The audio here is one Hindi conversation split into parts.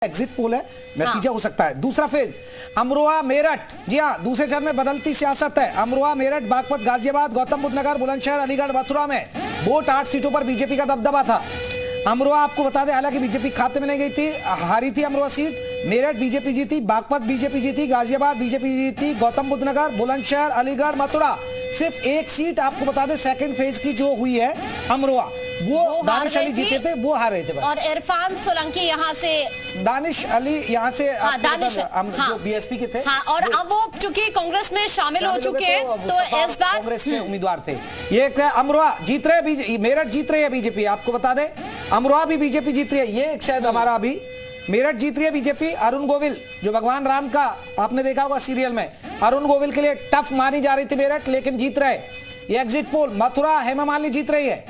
एग्जिट पोल है, नतीजा हो सकता है। दूसरा फेज अमरोहा मेरठ, जी हाँ, दूसरे चरण में बदलती सियासत है। अमरोहा मेरठ बागपत गाजियाबाद गौतम बुद्ध नगर बुलंदशहर अलीगढ़ मथुरा में वोट 8 सीटों पर बीजेपी का दबदबा था। अमरोहा आपको बता दें हालांकि बीजेपी खाते में नहीं गई थी, हारी थी अमरोहा सीट। मेरठ बीजेपी जीती, बागपत बीजेपी जीती, गाजियाबाद बीजेपी जीती, गौतम बुद्ध नगर बुलंदशहर अलीगढ़ मथुरा सिर्फ एक सीट आपको बता दें सेकंड फेज की जो हुई है अमरोहा वो दानिश अली जीते थे, वो हार रहे थे और इरफान सोलंकी यहाँ से दानिश अली यहाँ से दानिश जो बीएसपी के थे और अब वो चूंकि कांग्रेस में शामिल हो चुके हैं तो इस बार कांग्रेस के उम्मीदवार थे। ये अमरोहा जीत रहे, मेरठ जीत रही है बीजेपी, आपको बता दें अमरोहा भी बीजेपी जीत रही है। ये शायद हमारा अभी मेरठ जीत रही है बीजेपी। अरुण गोविल जो भगवान राम का आपने देखा होगा सीरियल में, अरुण गोविल के लिए टफ मानी जा रही थी मेरठ, लेकिन जीत रहे। ये एग्जिट पोल मथुरा हेमा मालिनी जीत रही है।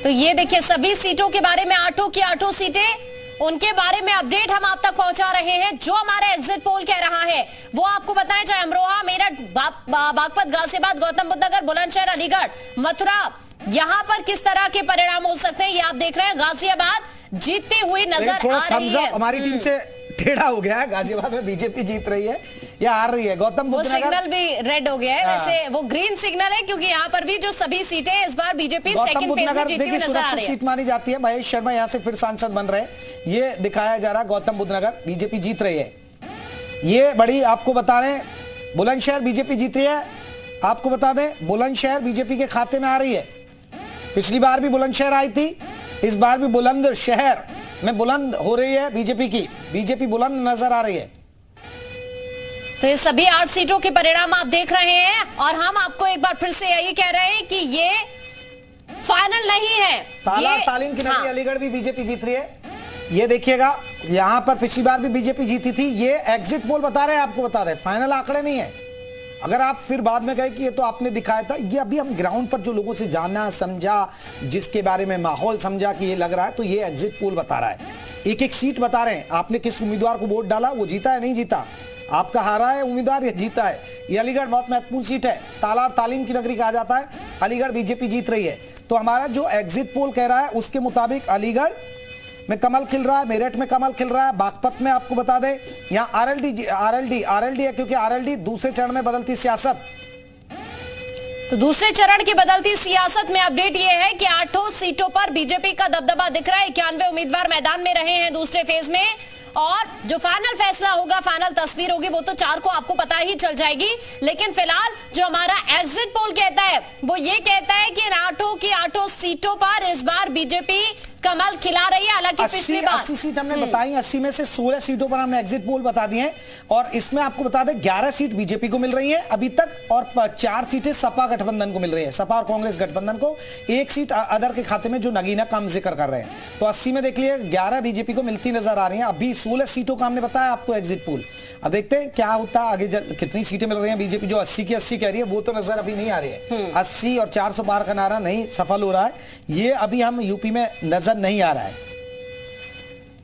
तो ये देखिए सभी सीटों के बारे में 8 की 8 सीटें उनके बारे में अपडेट हम आप तक पहुंचा रहे हैं। जो हमारा एग्जिट पोल कह रहा है वो आपको बताएं, चाहे अमरोहा मेरठ बागपत गाजियाबाद गौतम बुद्ध नगर बुलंदशहर अलीगढ़ मथुरा, यहां पर किस तरह के परिणाम हो सकते हैं ये आप देख रहे हैं। गाजियाबाद जीतती हुई नजर आ रही है। हमारी टीम से टेढ़ा हो गया है, गाजियाबाद में बीजेपी जीत रही है या हार रही है। गौतम बुद्ध नगर सिग्नल भी रेड हो गया है, वैसे वो ग्रीन सिग्नल है क्योंकि यहाँ पर भी जो सभी सीटें इस बार बीजेपी सेकंड फेज में जीती हुई नजर आ रही है। सीट मानी जाती है। महेश शर्मा यहाँ से फिर सांसद बन रहे हैं, ये दिखाया जा रहा है। गौतम बुद्ध नगर बीजेपी जीत रही है, ये बड़ी आपको बता रहे हैं। बुलंदशहर बीजेपी जीत रही है, आपको बता दें बुलंदशहर बीजेपी के खाते में आ रही है। पिछली बार भी बुलंदशहर आई थी, इस बार भी बुलंदशहर में बुलंद हो रही है बीजेपी की, बीजेपी बुलंद नजर आ रही है। तो ये सभी 8 सीटों के परिणाम आप देख रहे हैं और हम आपको एक बार फिर से यही कह रहे हैं कि ये फाइनल नहीं है। तालीम की नगरी अलीगढ़ भी बीजेपी जीत रही है। ये देखिएगा यहां पर पिछली बार भी बीजेपी जीती थी। ये एग्जिट पोल बता रहे हैं, आपको बता रहे हैं, फाइनल आंकड़े नहीं है। अगर आप फिर बाद में कहे कि ये तो आपने दिखाया था, ये अभी हम ग्राउंड पर जो लोगों से जाना समझा, जिसके बारे में माहौल समझा कि ये लग रहा है, तो ये एग्जिट पोल बता रहा है। एक एक सीट बता रहे हैं, आपने किस उम्मीदवार को वोट डाला, वो जीता है नहीं जीता, आपका हारा है उम्मीदवार, ये जीता है। ये अलीगढ़ बहुत महत्वपूर्ण सीट है, तालीम की नगरी कहा जाता है। अलीगढ़ बीजेपी जीत रही है। तो हमारा जो एग्जिट पोल कह रहा है उसके मुताबिक अलीगढ़ में कमल खिल रहा है, मेरठ में कमल खिल रहा है, बागपत में आपको बता दें यहाँ आरएलडी है क्योंकि आरएलडी दूसरे चरण में बदलती सियासत। तो दूसरे चरण की बदलती सियासत में अपडेट ये है कि 8 सीटों पर बीजेपी का दबदबा दिख रहा है। 91 उम्मीदवार मैदान में रहे हैं दूसरे फेज में और जो फाइनल फैसला होगा, फाइनल तस्वीर होगी वो तो 4 को आपको पता ही चल जाएगी। लेकिन फिलहाल जो हमारा एग्जिट पोल कहता है वो ये कहता है कि इन 8 की 8 सीटों पर इस बार बीजेपी कमल खिला रही है। हालांकि पिछली बार 80 सीट हमने बताई, 80 में से 16 सीटों पर हमने एग्जिट पोल बता दिए हैं और इसमें आपको बता दें 11 सीट बीजेपी को मिल रही है अभी तक और 4 सीटें सपा गठबंधन को मिल रही है, सपा और कांग्रेस गठबंधन को। 1 सीट अदर के खाते में जो नगीना का हम जिक्र कर रहे हैं। तो 80 में देख लिए 11 बीजेपी को मिलती नजर आ रही है। अभी 16 सीटों का हमने बताया आपको एग्जिट पोल। अब देखते हैं क्या होता है आगे, कितनी सीटें मिल रही हैं बीजेपी। जो 80 की 80 कह रही है वो तो नजर अभी नहीं आ रही है। 80 और 400 पार का नारा नहीं सफल हो रहा है, ये अभी हम यूपी में नजर नहीं आ रहा है।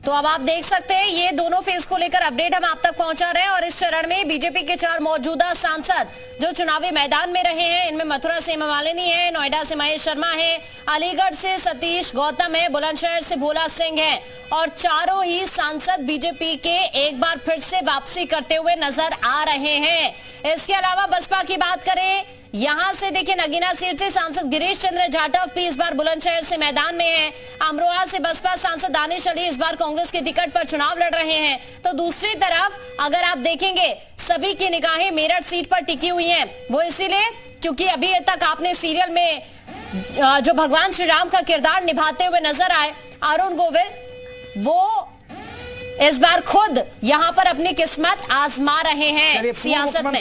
तो अब आप देख सकते हैं ये दोनों फेज को लेकर अपडेट हम आप तक पहुंचा रहे हैं और इस चरण में बीजेपी के 4 मौजूदा सांसद जो चुनावी मैदान में रहे हैं, इनमें मथुरा से हेमा मालिनी है, नोएडा से महेश शर्मा है, अलीगढ़ से सतीश गौतम है, बुलंदशहर से भोला सिंह है और चारों ही सांसद बीजेपी के एक बार फिर से वापसी करते हुए नजर आ रहे हैं। इसके अलावा बसपा की बात करें, यहां से देखिए नगीना सीट से सांसद गिरीश चंद्र जाटव भी इस बार बुलंदशहर से मैदान में है। अमरोहा से बसपा सांसद दानिश अली इस बार कांग्रेस के टिकट पर चुनाव लड़ रहे हैं। तो दूसरी तरफ अगर आप देखेंगे सभी की निगाहें मेरठ सीट पर टिकी हुई हैं, वो इसीलिए क्योंकि अभी तक आपने सीरियल में जो भगवान श्री राम का किरदार निभाते हुए नजर आए अरुण गोविल, वो इस बार खुद यहां पर अपनी किस्मत आजमा रहे हैं सियासत में।